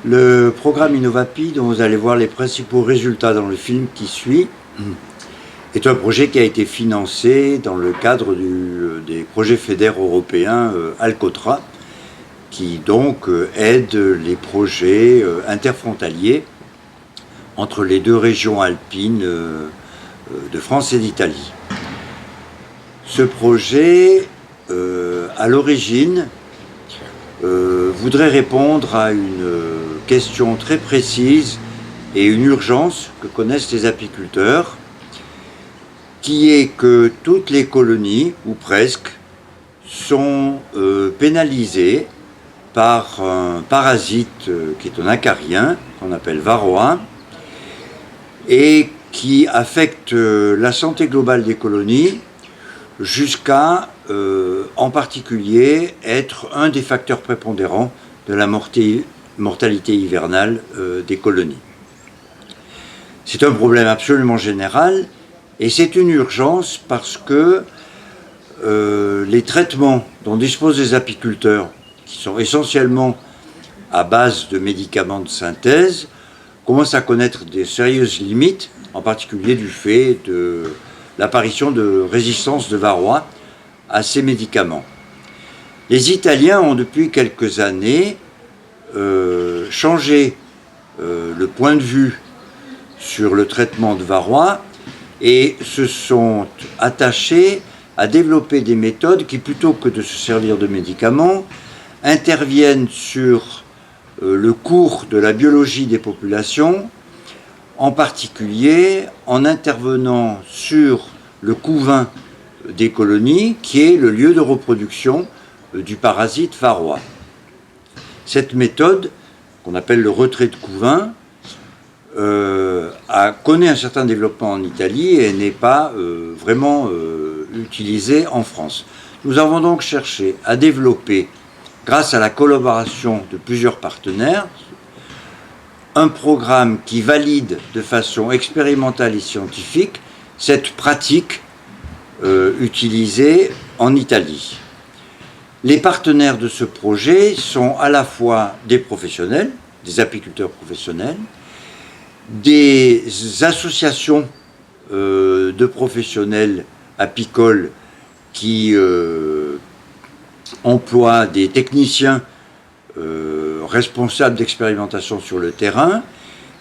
Le programme Innovapi, dont vous allez voir les principaux résultats dans le film qui suit, est un projet qui a été financé dans le cadre des projets FEDER européens Alcotra, qui donc aide les projets interfrontaliers entre les deux régions alpines de France et d'Italie. Ce projet, à l'origine, voudrait répondre à une question très précise et une urgence que connaissent les apiculteurs, qui est que toutes les colonies, ou presque, sont pénalisées par un parasite qui est un acarien, qu'on appelle varroa, et qui affecte la santé globale des colonies jusqu'à, en particulier, être un des facteurs prépondérants de la mortalité hivernale des colonies. C'est un problème absolument général et c'est une urgence parce que les traitements dont disposent les apiculteurs, qui sont essentiellement à base de médicaments de synthèse, commencent à connaître des sérieuses limites, en particulier du fait de l'apparition de résistance de varroa à ces médicaments. Les Italiens ont depuis quelques années changé le point de vue sur le traitement de varroa et se sont attachés à développer des méthodes qui, plutôt que de se servir de médicaments, interviennent sur le cours de la biologie des populations, en particulier en intervenant sur le couvain des colonies, qui est le lieu de reproduction du parasite varroa. Cette méthode, qu'on appelle le retrait de couvain, connaît un certain développement en Italie et n'est pas vraiment utilisée en France. Nous avons donc cherché à développer, grâce à la collaboration de plusieurs partenaires, un programme qui valide de façon expérimentale et scientifique cette pratique utilisée en Italie. Les partenaires de ce projet sont à la fois des professionnels, des apiculteurs professionnels, des associations de professionnels apicoles qui emploient des techniciens responsables d'expérimentation sur le terrain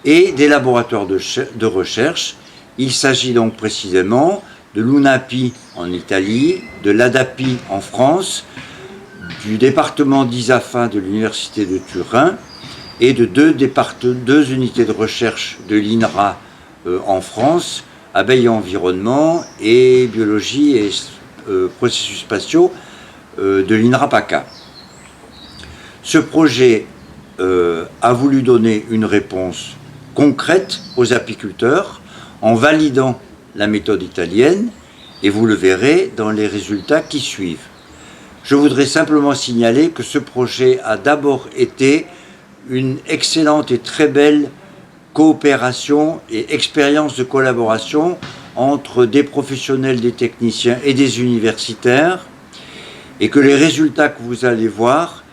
et des laboratoires de recherche. Il s'agit donc précisément de l'UNAPI en Italie, de l'ADAPI en France, du département d'ISAFA de l'Université de Turin et de deux unités de recherche de l'INRA en France, abeilles et environnement, et biologie et processus spatiaux de l'INRA PACA. Ce projet a voulu donner une réponse concrète aux apiculteurs en validant la méthode italienne, et vous le verrez dans les résultats qui suivent. Je voudrais simplement signaler que ce projet a d'abord été une excellente et très belle coopération et expérience de collaboration entre des professionnels, des techniciens et des universitaires, et que les résultats que vous allez voir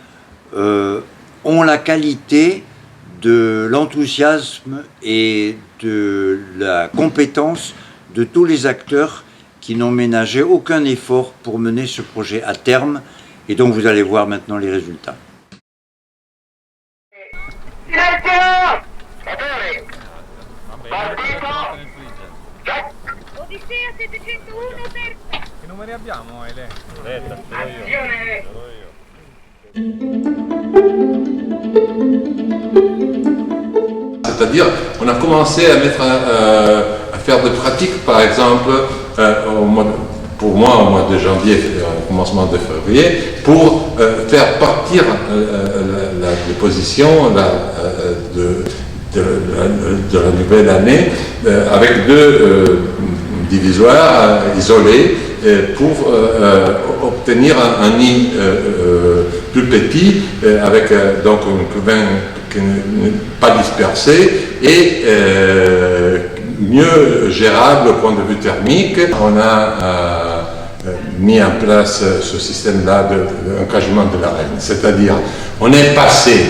ont la qualité de l'enthousiasme et de la compétence de tous les acteurs qui n'ont ménagé aucun effort pour mener ce projet à terme, et donc vous allez voir maintenant les résultats. Odissea 701 per... Che numeri abbiamo, Ele? Azione! C'est-à-dire, on a commencé à faire des pratiques, par exemple, pour moi au mois de janvier, au commencement de février, pour faire partir la déposition de la nouvelle année avec deux divisoires isolés pour obtenir un nid plus petit avec donc un couvain qui n'est pas dispersé et mieux gérable au point de vue thermique. On a mis en place ce système-là d'encagement de la reine, c'est-à-dire on est passé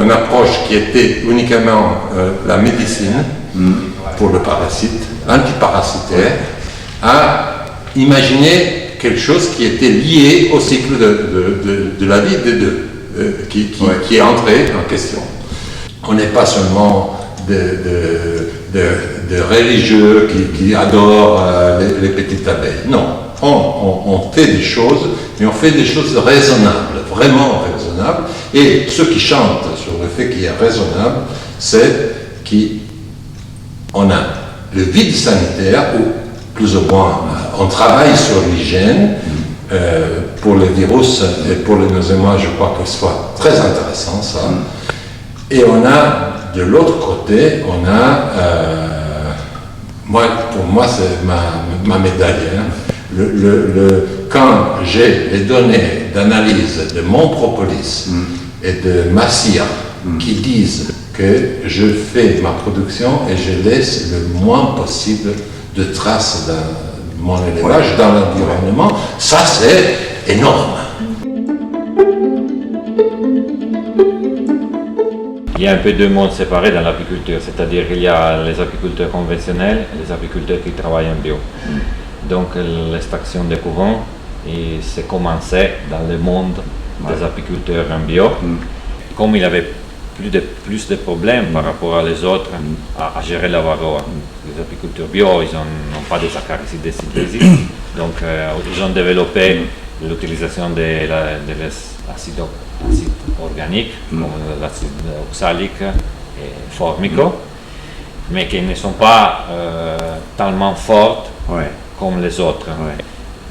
une approche qui était uniquement la médecine pour le parasite, antiparasitaire, à imaginer quelque chose qui était lié au cycle de la vie des deux, qui est entré en question. On n'est pas seulement de religieux qui adorent les petites abeilles. Non, on fait des choses, mais on fait des choses raisonnables, vraiment raisonnables. Et ceux qui chantent sur le fait qu'il est raisonnable, c'est qu'on a le vide sanitaire, où plus ou moins on travaille sur l'hygiène. Pour les virus et pour les nosémois, je crois que ce soit très intéressant ça. Et on a de l'autre côté, on a, pour moi c'est ma médaille. Hein. Quand j'ai les données d'analyse de mon propolis et de ma cire qui disent que je fais ma production et je laisse le moins possible de traces de mon élevage dans l'environnement, ça c'est énorme. Il y a un peu deux mondes séparés dans l'apiculture, c'est-à-dire qu'il y a les apiculteurs conventionnels et les apiculteurs qui travaillent en bio. Donc l'extraction des couvents, c'est commencé dans le monde des apiculteurs en bio. Comme il avait plus de problèmes par rapport à les autres à gérer la varroa. Les apiculteurs bio, ils n'ont pas de saccharicides de synthèse, donc ils ont développé l'utilisation de l'acide organique, comme l'acide oxalique et formico, mais qui ne sont pas tellement fortes comme les autres.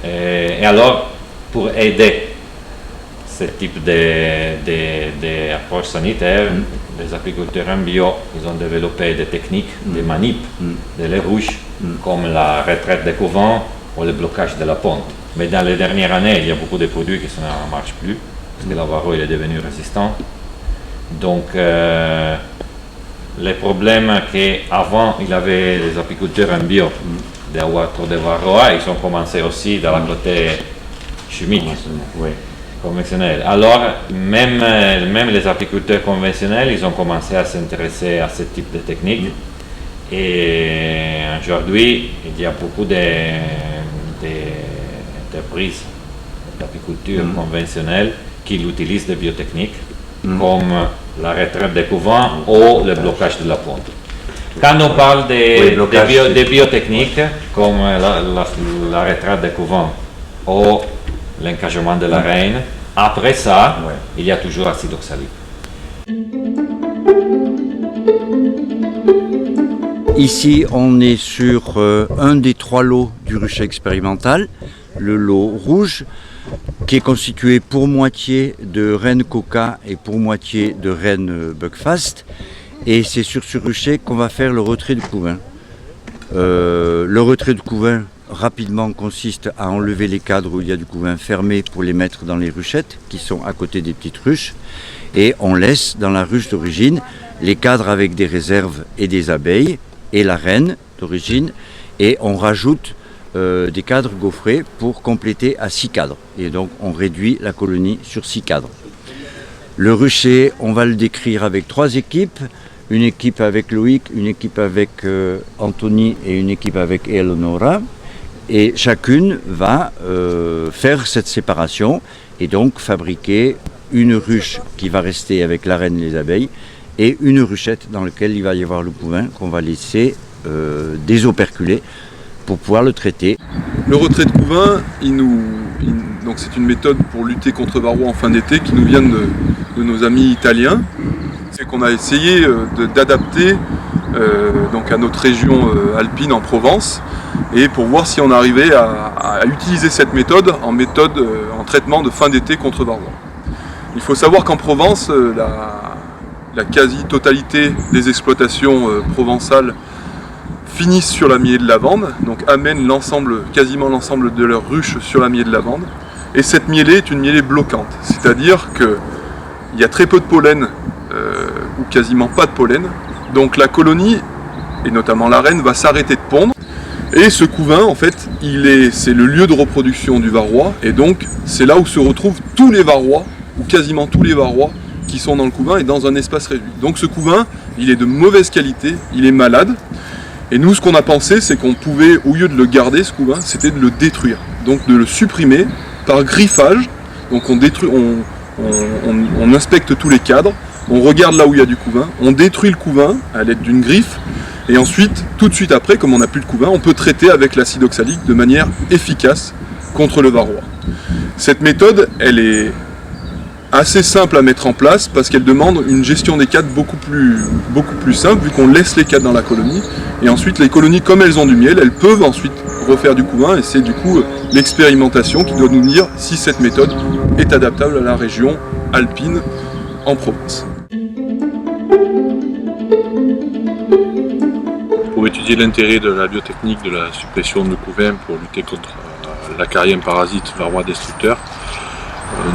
Et alors, pour aider ce type d'approche sanitaire, les apiculteurs en bio, ils ont développé des techniques de manip de les ruches, comme la retraite des couvents ou le blocage de la ponte. Mais dans les dernières années, il y a beaucoup de produits qui ne marchent plus, parce que la varroa est devenue résistante. Donc, les problèmes qu'avant, il y avait les apiculteurs en bio, d'avoir trop de varroa, ils ont commencé aussi dans le côté chimique. Conventionnel. Alors, même les apiculteurs conventionnels, ils ont commencé à s'intéresser à ce type de technique. Et aujourd'hui, il y a beaucoup d'entreprises d'apiculture conventionnelle qui utilisent des biotechniques, comme la retraite des couvents ou le blocage de la ponte. Quand on parle des biotechniques, comme la retraite des couvents ou l'encagement de la reine, après ça, il y a toujours l'acide oxalique. Ici, on est sur un des 3 lots du rucher expérimental, le lot rouge, qui est constitué pour moitié de reine coca et pour moitié de reine buckfast. Et c'est sur ce rucher qu'on va faire le retrait de couvain. Le retrait de couvain, rapidement, consiste à enlever les cadres où il y a du couvain fermé pour les mettre dans les ruchettes qui sont à côté des petites ruches, et on laisse dans la ruche d'origine les cadres avec des réserves et des abeilles et la reine d'origine, et on rajoute des cadres gaufrés pour compléter à 6 cadres, et donc on réduit la colonie sur 6 cadres. Le rucher, on va le décrire avec 3 équipes. Une équipe avec Loïc, une équipe avec Anthony et une équipe avec Eleonora. Et chacune va faire cette séparation et donc fabriquer une ruche qui va rester avec la reine et les abeilles et une ruchette dans laquelle il va y avoir le couvain qu'on va laisser désoperculer pour pouvoir le traiter. Le retrait de couvain, donc c'est une méthode pour lutter contre varroa en fin d'été qui nous vient de nos amis italiens. C'est qu'on a essayé d'adapter donc à notre région alpine en Provence, et pour voir si on arrivait à utiliser cette méthode en traitement de fin d'été contre varroa. Il faut savoir qu'en Provence, la quasi-totalité des exploitations provençales finissent sur la mielée de lavande, donc amènent quasiment l'ensemble de leurs ruches sur la mielée de lavande. Et cette mielée est une mielée bloquante, c'est-à-dire qu'il y a très peu de pollen, ou quasiment pas de pollen, donc la colonie, et notamment la reine, va s'arrêter de pondre. Et ce couvain, en fait, c'est le lieu de reproduction du varroa, et donc c'est là où se retrouvent tous les varrois ou quasiment tous les varrois qui sont dans le couvain et dans un espace réduit. Donc ce couvain, il est de mauvaise qualité, il est malade. Et nous, ce qu'on a pensé, c'est qu'on pouvait, au lieu de le garder, ce couvain, c'était de le détruire. Donc de le supprimer par griffage. Donc on inspecte tous les cadres, on regarde là où il y a du couvain, on détruit le couvain à l'aide d'une griffe. Et ensuite, tout de suite après, comme on n'a plus de couvain, on peut traiter avec l'acide oxalique de manière efficace contre le varroa. Cette méthode, elle est assez simple à mettre en place parce qu'elle demande une gestion des cadres beaucoup plus simple vu qu'on laisse les cadres dans la colonie. Et ensuite, les colonies, comme elles ont du miel, elles peuvent ensuite refaire du couvain et c'est du coup l'expérimentation qui doit nous dire si cette méthode est adaptable à la région alpine en province. Pour étudier l'intérêt de la biotechnique de la suppression de couvain pour lutter contre l'acariens parasite varroa destructeur,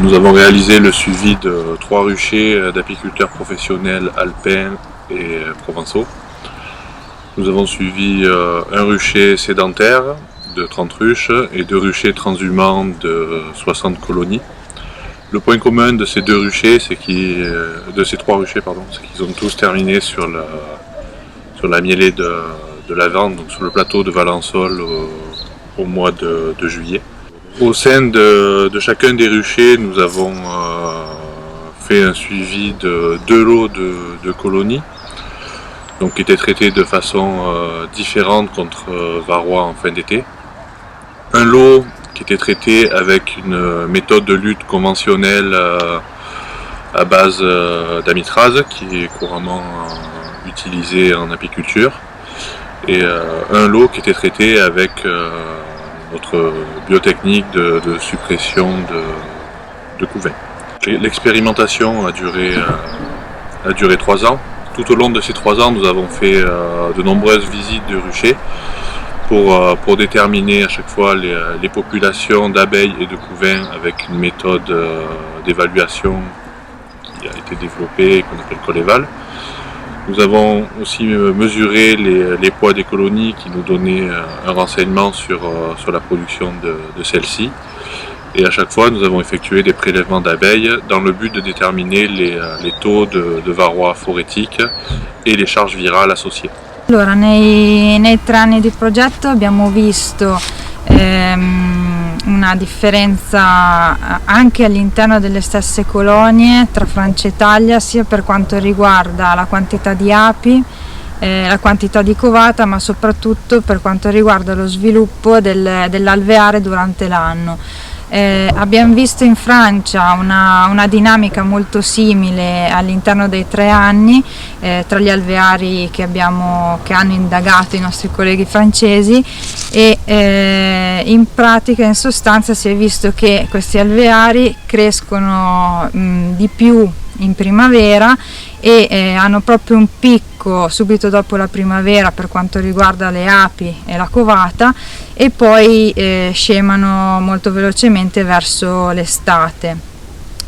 nous avons réalisé le suivi de 3 ruchers d'apiculteurs professionnels alpins et provençaux. Nous avons suivi un rucher sédentaire de 30 ruches et 2 ruchers transhumants de 60 colonies. Le point commun de ces 3 ruchers, c'est qu'ils ont tous terminé sur la mêlée de lavande, donc sur le plateau de Valençol au mois de juillet. Au sein de chacun des ruchers, nous avons fait un suivi de 2 lots de colonies, donc qui étaient traités de façon différente contre varroa en fin d'été. Un lot qui était traité avec une méthode de lutte conventionnelle à base d'amitrase, qui est couramment utilisée en apiculture, et un lot qui était traité avec notre biotechnique de suppression de couvain. L'expérimentation a duré 3 ans. Tout au long de ces 3 ans, nous avons fait de nombreuses visites de ruchers pour déterminer à chaque fois les populations d'abeilles et de couvains avec une méthode d'évaluation qui a été développée et qu'on appelle Coleval. Nous avons aussi mesuré les poids des colonies qui nous donnaient un renseignement sur la production de celles-ci. Et à chaque fois, nous avons effectué des prélèvements d'abeilles dans le but de déterminer les taux de varroa forétique et les charges virales associées. Allora, nei 3 anni di progetto abbiamo visto una differenza anche all'interno delle stesse colonie tra Francia e Italia, sia per quanto riguarda la quantità di api, la quantità di covata, ma soprattutto per quanto riguarda lo sviluppo dell'alveare durante l'anno. Abbiamo visto in Francia una dinamica molto simile all'interno dei 3 anni tra gli alveari che hanno indagato i nostri colleghi francesi e in pratica, in sostanza, si è visto che questi alveari crescono di più in primavera e hanno proprio un picco subito dopo la primavera per quanto riguarda le api e la covata e poi scemano molto velocemente verso l'estate.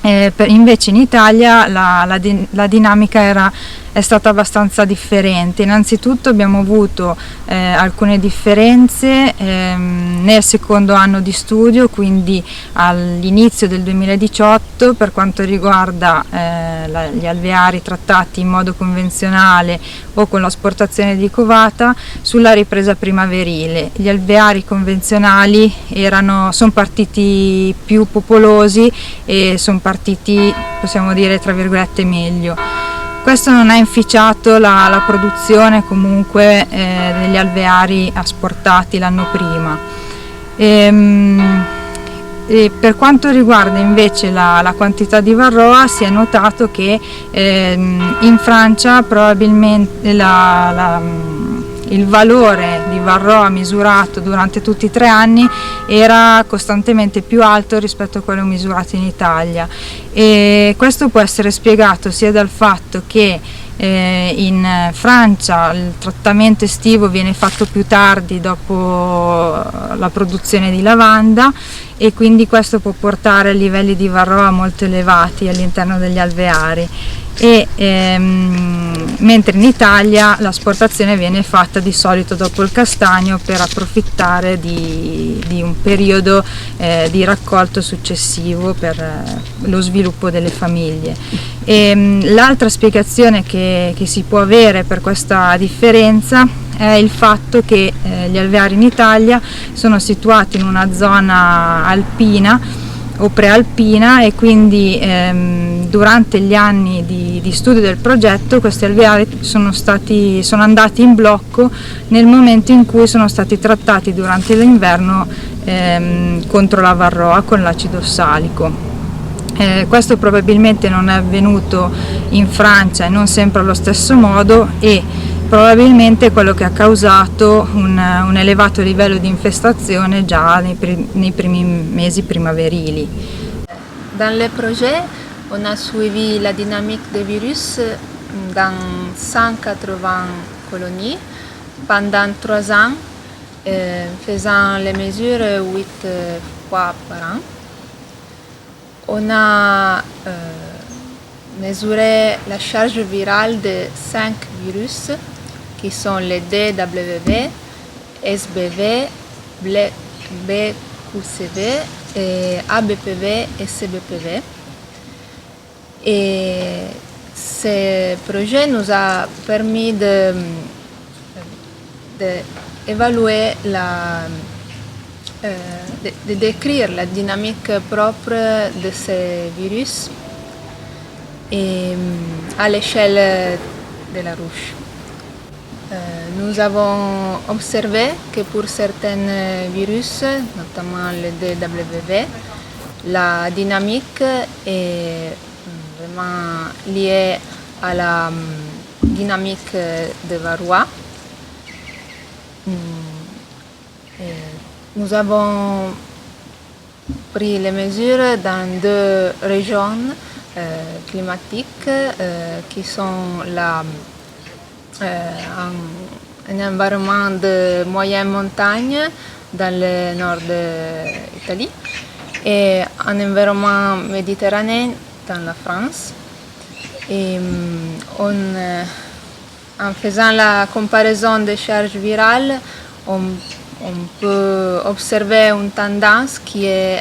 Invece in Italia la dinamica è stata abbastanza differente. Innanzitutto abbiamo avuto alcune differenze nel secondo anno di studio, quindi all'inizio del 2018, per quanto riguarda gli alveari trattati in modo convenzionale o con l'asportazione di covata, sulla ripresa primaverile. Gli alveari convenzionali sono partiti più popolosi e sono partiti, possiamo dire, tra virgolette, meglio. Questo non ha inficiato la produzione comunque degli alveari asportati l'anno prima. E per quanto riguarda invece la quantità di varroa, si è notato che in Francia probabilmente il valore di varroa misurato durante tutti i 3 anni era costantemente più alto rispetto a quello misurato in Italia, e questo può essere spiegato sia dal fatto che in Francia il trattamento estivo viene fatto più tardi dopo la produzione di lavanda e quindi questo può portare a livelli di varroa molto elevati all'interno degli alveari, mentre in Italia l'asportazione viene fatta di solito dopo il castagno per approfittare di un periodo di raccolto successivo per lo sviluppo delle famiglie. L'altra spiegazione che si può avere per questa differenza è il fatto che gli alveari in Italia sono situati in una zona alpina o prealpina e quindi durante gli anni di studio del progetto questi alveari sono andati in blocco nel momento in cui sono stati trattati durante l'inverno contro la varroa con l'acido ossalico. Questo probabilmente non è avvenuto in Francia e non sempre allo stesso modo e probabilmente è quello che ha causato un elevato livello di infestazione già nei primi mesi primaverili. Dans le projet, on a suivi la dynamique des virus dans 180 colonies pendant 3 ans, faisant les mesures 8 fois par an. On a mesuré la charge virale de 5 virus qui sont les DWV, SBV, BQCV, ABPV et CBPV. Et ce projet nous a permis d'évaluer de décrire la dynamique propre de ces virus et à l'échelle de la ruche. Nous avons observé que pour certains virus, notamment le DWV, la dynamique est vraiment liée à la dynamique de varroa. Nous avons pris les mesures dans 2 régions climatiques qui sont un environnement de moyenne montagne dans le nord de l'Italie et un environnement méditerranéen dans la France. Et en faisant la comparaison des charges virales, on peut observer une tendance qui est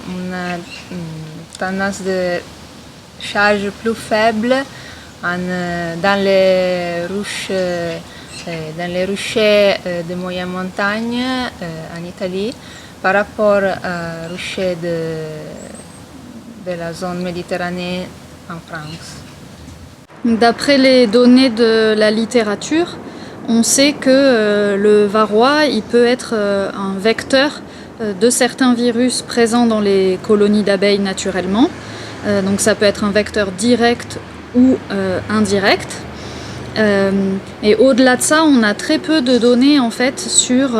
une tendance de charge plus faible dans les rochers de moyenne montagne en Italie par rapport aux rochers de la zone méditerranéenne en France. D'après les données de la littérature, on sait que le varroa il peut être un vecteur de certains virus présents dans les colonies d'abeilles naturellement. Donc ça peut être un vecteur direct ou indirect. Et au-delà de ça, on a très peu de données en fait sur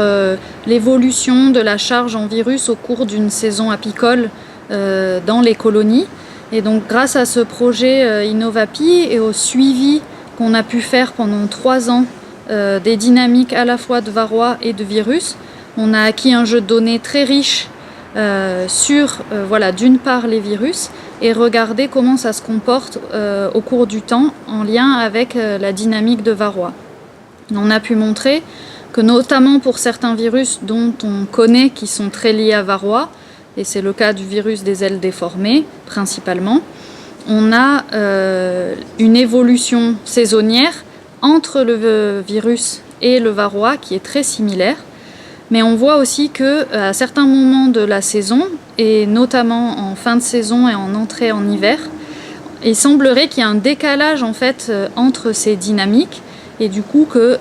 l'évolution de la charge en virus au cours d'une saison apicole dans les colonies. Et donc grâce à ce projet Innovapi et au suivi qu'on a pu faire pendant 3 ans des dynamiques à la fois de varroa et de virus, on a acquis un jeu de données très riche sur d'une part les virus et regarder comment ça se comporte au cours du temps en lien avec la dynamique de varroa. On a pu montrer que notamment pour certains virus dont on connaît qui sont très liés à varroa, et c'est le cas du virus des ailes déformées principalement, on a une évolution saisonnière entre le virus et le varroa qui est très similaire. Mais on voit aussi qu'à certains moments de la saison, et notamment en fin de saison et en entrée en hiver, il semblerait qu'il y ait un décalage en fait entre ces dynamiques et du coup que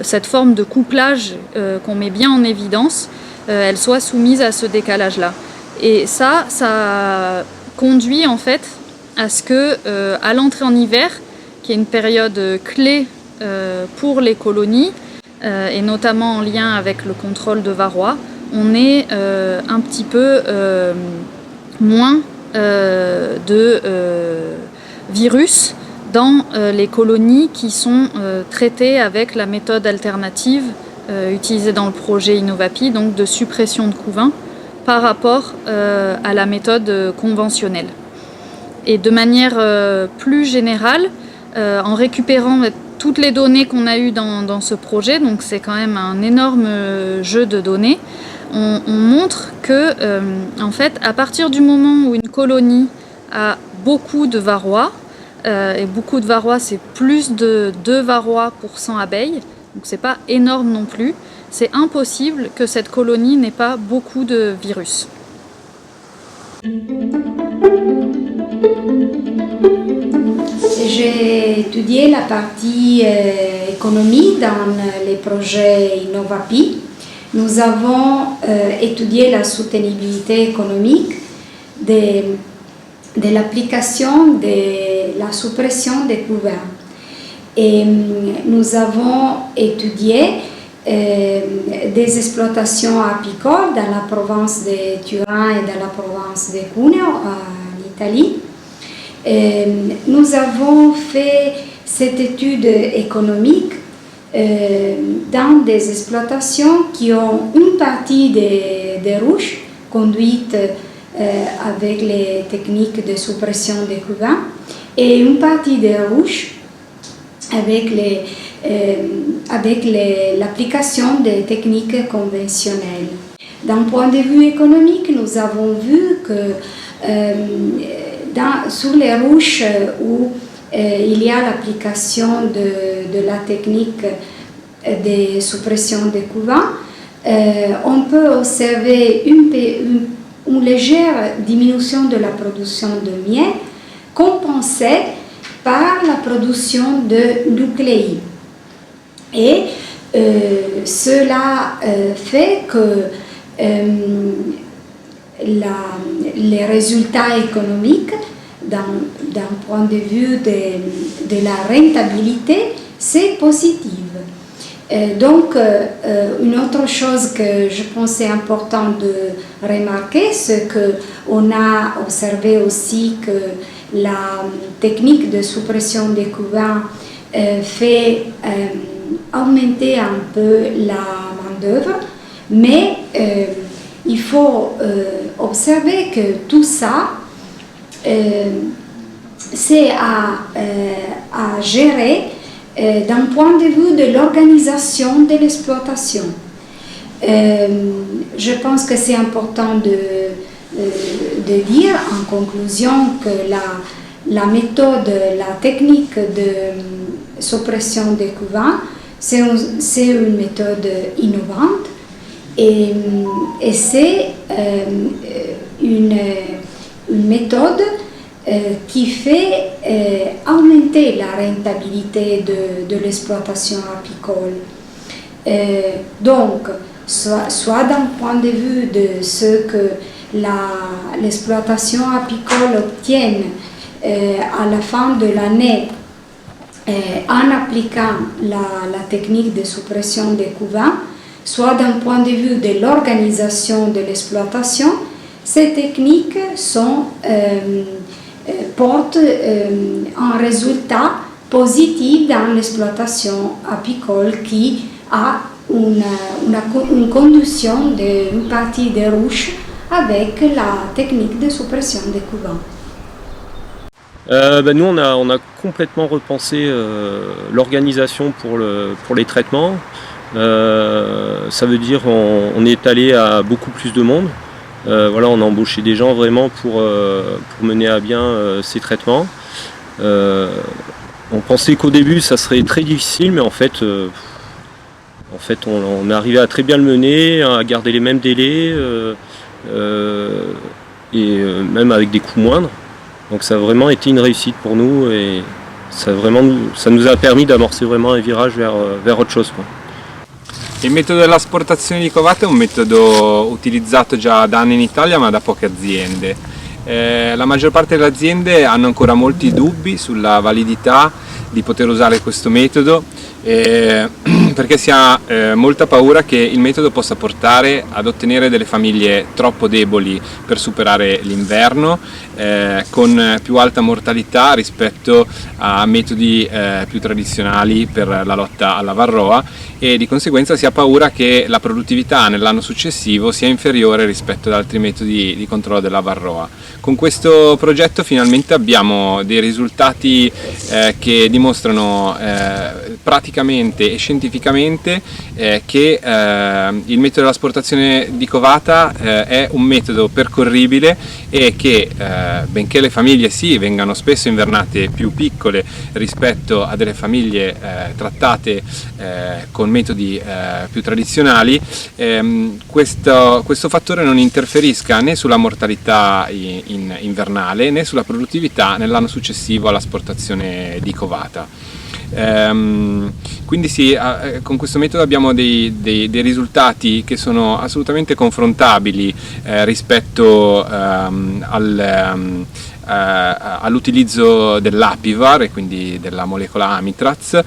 cette forme de couplage qu'on met bien en évidence, elle soit soumise à ce décalage-là. Et ça conduit en fait à ce que à l'entrée en hiver, qui est une période clé pour les colonies, et notamment en lien avec le contrôle de varroa, on est un petit peu moins de virus dans les colonies qui sont traitées avec la méthode alternative utilisée dans le projet Innovapi, donc de suppression de couvain, par rapport à la méthode conventionnelle. Et de manière plus générale, en récupérant toutes les données qu'on a eues dans ce projet, donc c'est quand même un énorme jeu de données, on montre que, en fait, à partir du moment où une colonie a beaucoup de varrois, et beaucoup de varrois, c'est plus de 2 varrois pour 100 abeilles, donc c'est pas énorme non plus, c'est impossible que cette colonie n'ait pas beaucoup de virus. J'ai étudié la partie économie dans les projets Innovapi. Nous avons étudié la soutenabilité économique de l'application de la suppression des couverts. Et nous avons étudié des exploitations apicoles dans la province de Turin et dans la province de Cuneo en Italie. Nous avons fait cette étude économique dans des exploitations qui ont une partie des ruches conduites avec les techniques de suppression des couvains et une partie des ruches avec l'application des techniques conventionnelles. D'un point de vue économique, nous avons vu que sur les ruches où il y a l'application de la technique de suppression des couvains, on peut observer une légère diminution de la production de miel compensée par la production de nucléi. Et cela fait que les résultats économiques d'un point de vue de la rentabilité, c'est positif. Donc, une autre chose que je pensais important de remarquer, c'est qu'on a observé aussi que la technique de suppression des couvains fait augmenter un peu la main-d'œuvre, mais il faut observer que tout ça, c'est à gérer d'un point de vue de l'organisation de l'exploitation. Je pense que c'est important de dire en conclusion que la méthode, la technique de suppression des couvains, c'est une méthode innovante et c'est une méthode qui fait augmenter la rentabilité de l'exploitation apicole. Donc, soit d'un point de vue de ce que l'exploitation apicole obtient à la fin de l'année en appliquant la technique de suppression des couvains, soit d'un point de vue de l'organisation de l'exploitation, ces techniques portent un résultat positif dans l'exploitation apicole qui a une conduction d'une partie des ruches avec la technique de suppression des couvains. Nous, on a complètement repensé l'organisation pour les traitements. Ça veut dire on est allé à beaucoup plus de monde. Voilà, on a embauché des gens vraiment pour mener à bien ces traitements. On pensait qu'au début ça serait très difficile, mais en fait on est arrivé à très bien le mener, à garder les mêmes délais et même avec des coûts moindres. Donc ça a vraiment été une réussite pour nous et ça nous a permis d'amorcer vraiment un virage vers autre chose, quoi. Il metodo dell'asportazione di covate è un metodo utilizzato già da anni in Italia ma da poche aziende. La maggior parte delle aziende hanno ancora molti dubbi sulla validità di poter usare questo metodo perché si ha molta paura che il metodo possa portare ad ottenere delle famiglie troppo deboli per superare l'inverno con più alta mortalità rispetto a metodi più tradizionali per la lotta alla varroa e di conseguenza si ha paura che la produttività nell'anno successivo sia inferiore rispetto ad altri metodi di controllo della varroa. Con questo progetto finalmente abbiamo dei risultati che dimostrano praticamente e scientificamente che il metodo dell'asportazione di covata è un metodo percorribile e che benché le famiglie sì vengano spesso invernate più piccole rispetto a delle famiglie trattate con metodi più tradizionali, questo fattore non interferisca né sulla mortalità invernale né sulla produttività nell'anno successivo all'asportazione di covata. Quindi sì, con questo metodo abbiamo dei risultati che sono assolutamente confrontabili rispetto all'utilizzo dell'Apivar e quindi della molecola Amitraz.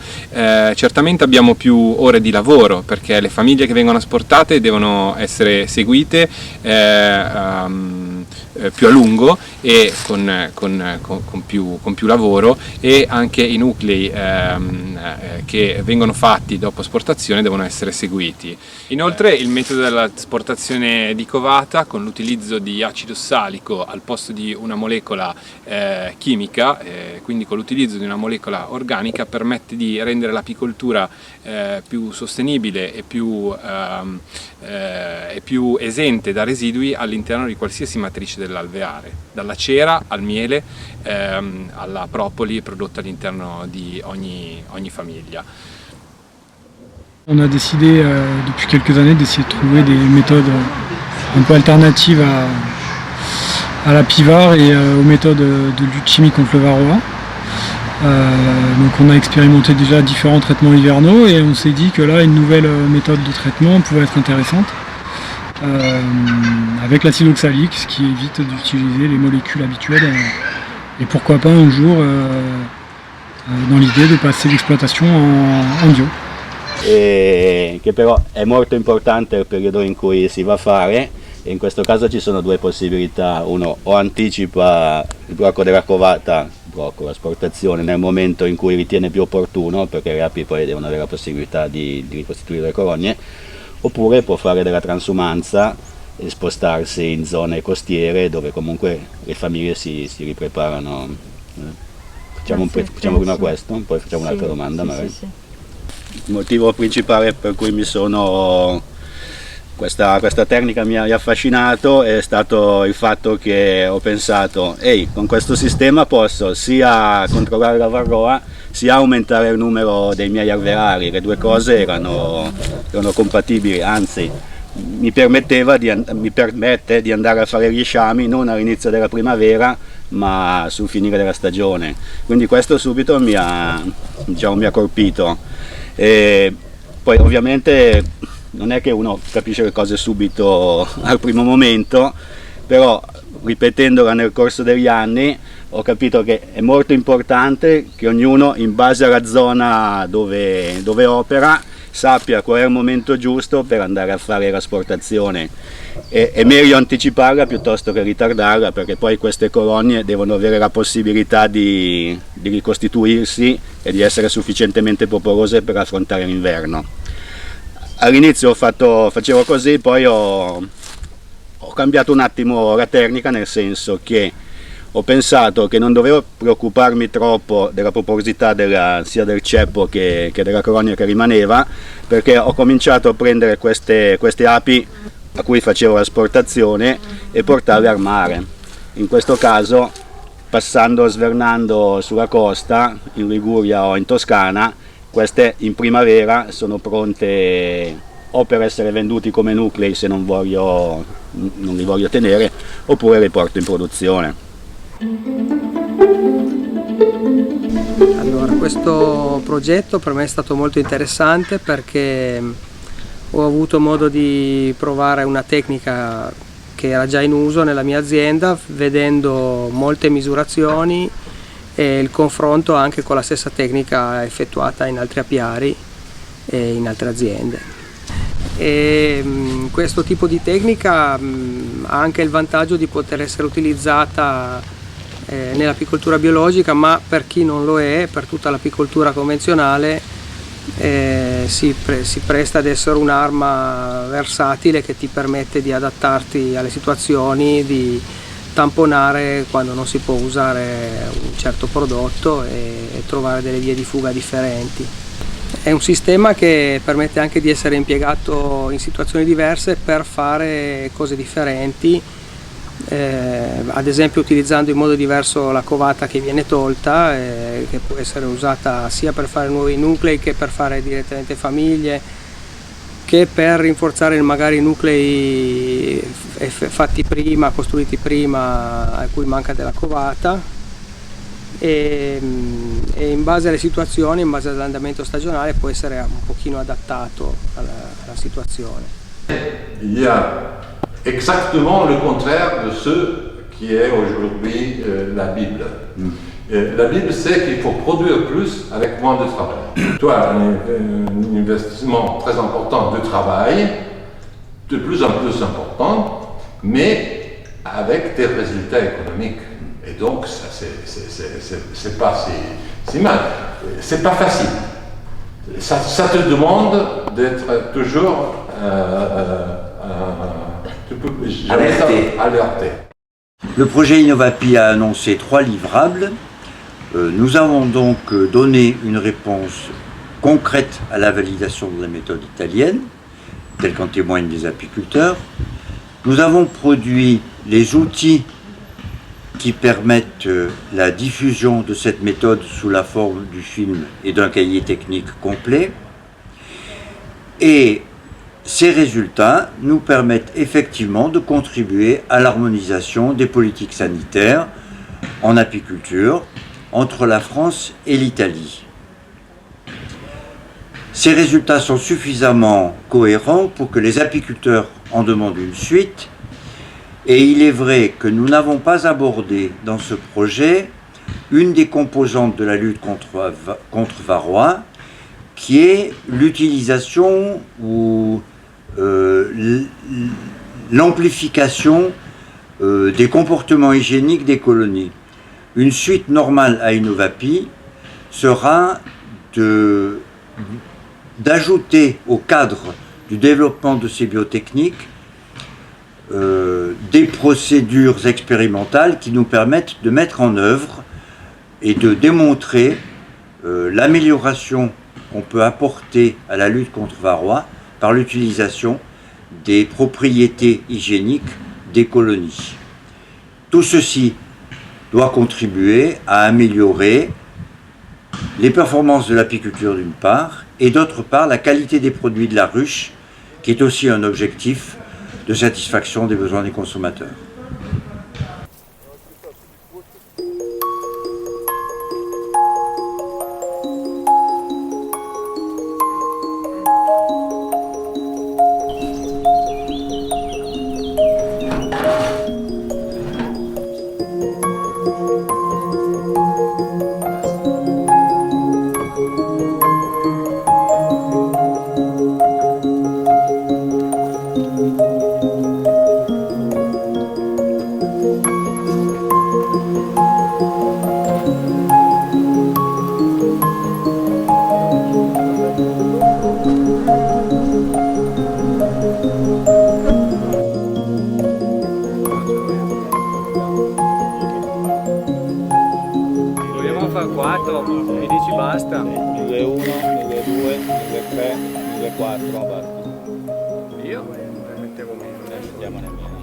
Certamente abbiamo più ore di lavoro perché le famiglie che vengono asportate devono essere seguite più a lungo e con più lavoro, e anche i nuclei che vengono fatti dopo asportazione devono essere seguiti. Inoltre il metodo dell'asportazione di covata con l'utilizzo di acido ossalico al posto di una molecola chimica, quindi con l'utilizzo di una molecola organica, permette di rendere l'apicoltura più sostenibile e più esente da residui all'interno di qualsiasi matrice dell'alveare, dalla cera al miele alla propoli prodotta all'interno di ogni famiglia. On a décidé depuis quelques années d'essayer de trouver des méthodes un peu alternatives à l'Apivar et aux méthodes de lutte chimique contre le varroa. Donc on a expérimenté déjà différents traitements hivernaux et on s'est dit que là une nouvelle méthode de traitement pouvait être intéressante avec l'acide oxalique, ce qui évite d'utiliser les molécules habituelles et pourquoi pas un jour dans l'idée de passer l'exploitation en bio. Che però è molto importante il periodo in cui si va a fare, e in questo caso ci sono due possibilità: uno, o anticipa il blocco della covata, l'asportazione nel momento in cui ritiene più opportuno, perché le api poi devono avere la possibilità di ricostituire le colonie, oppure può fare della transumanza e spostarsi in zone costiere dove comunque le famiglie si ripreparano. Facciamo prima questo, poi facciamo un'altra domanda magari. Il motivo principale per cui questa tecnica mi ha affascinato è stato il fatto che ho pensato: ehi, con questo sistema posso sia controllare la varroa sia aumentare il numero dei miei alveari. Le due cose erano compatibili, anzi mi permette di andare a fare gli sciami non all'inizio della primavera ma sul finire della stagione, quindi questo subito mi ha colpito. E poi ovviamente non è che uno capisce le cose subito al primo momento, però ripetendola nel corso degli anni ho capito che è molto importante che ognuno, in base alla zona dove opera, sappia qual è il momento giusto per andare a fare l'asportazione. È meglio anticiparla piuttosto che ritardarla, perché poi queste colonie devono avere la possibilità di ricostituirsi e di essere sufficientemente popolose per affrontare l'inverno. All'inizio facevo così, poi ho cambiato un attimo la tecnica, nel senso che ho pensato che non dovevo preoccuparmi troppo della popolosità sia del ceppo che della colonia che rimaneva, perché ho cominciato a prendere queste api a cui facevo l'asportazione e portarle al mare. In questo caso, svernando sulla costa, in Liguria o in Toscana, queste in primavera sono pronte o per essere venduti come nuclei se non li voglio tenere, oppure li porto in produzione. Allora, questo progetto per me è stato molto interessante perché ho avuto modo di provare una tecnica che era già in uso nella mia azienda, vedendo molte misurazioni e il confronto anche con la stessa tecnica effettuata in altri apiari e in altre aziende. E questo tipo di tecnica ha anche il vantaggio di poter essere utilizzata nell'apicoltura biologica, ma per chi non lo è, per tutta l'apicoltura convenzionale, si presta ad essere un'arma versatile che ti permette di adattarti alle situazioni, di tamponare quando non si può usare un certo prodotto e trovare delle vie di fuga differenti. È un sistema che permette anche di essere impiegato in situazioni diverse per fare cose differenti, ad esempio utilizzando in modo diverso la covata che viene tolta, che può essere usata sia per fare nuovi nuclei che per fare direttamente famiglie, che per rinforzare magari nuclei fatti prima, costruiti prima, a cui manca della covata, e in base alle situazioni, in base all'andamento stagionale, può essere un pochino adattato alla situazione. Il y a exactement le contraire de ce qui est aujourd'hui la Bible. La Bible sait qu'il faut produire plus avec moins de travail. Toi, un investissement très important de travail, de plus en plus important, mais avec des résultats économiques. Et donc, ça, c'est pas si mal. C'est pas facile. Ça te demande d'être toujours alerté. Le projet Innovapi a annoncé 3 livrables. Nous avons donc donné une réponse concrète à la validation de la méthode italienne, telle qu'en témoignent les apiculteurs. Nous avons produit les outils qui permettent la diffusion de cette méthode sous la forme du film et d'un cahier technique complet. Et ces résultats nous permettent effectivement de contribuer à l'harmonisation des politiques sanitaires en apiculture entre la France et l'Italie. Ces résultats sont suffisamment cohérents pour que les apiculteurs en demandent une suite, et il est vrai que nous n'avons pas abordé dans ce projet une des composantes de la lutte contre varroa, qui est l'utilisation ou l'amplification des comportements hygiéniques des colonies. Une suite normale à Innovapi sera d'ajouter au cadre du développement de ces biotechniques des procédures expérimentales qui nous permettent de mettre en œuvre et de démontrer l'amélioration qu'on peut apporter à la lutte contre varroa par l'utilisation des propriétés hygiéniques des colonies. Tout ceci doit contribuer à améliorer les performances de l'apiculture d'une part, et d'autre part la qualité des produits de la ruche, qui est aussi un objectif de satisfaction des besoins des consommateurs. Fare 4, mi dici basta? 1, 1, 2, 3, 4, Io ne mettevo meno. Andiamo nemmeno.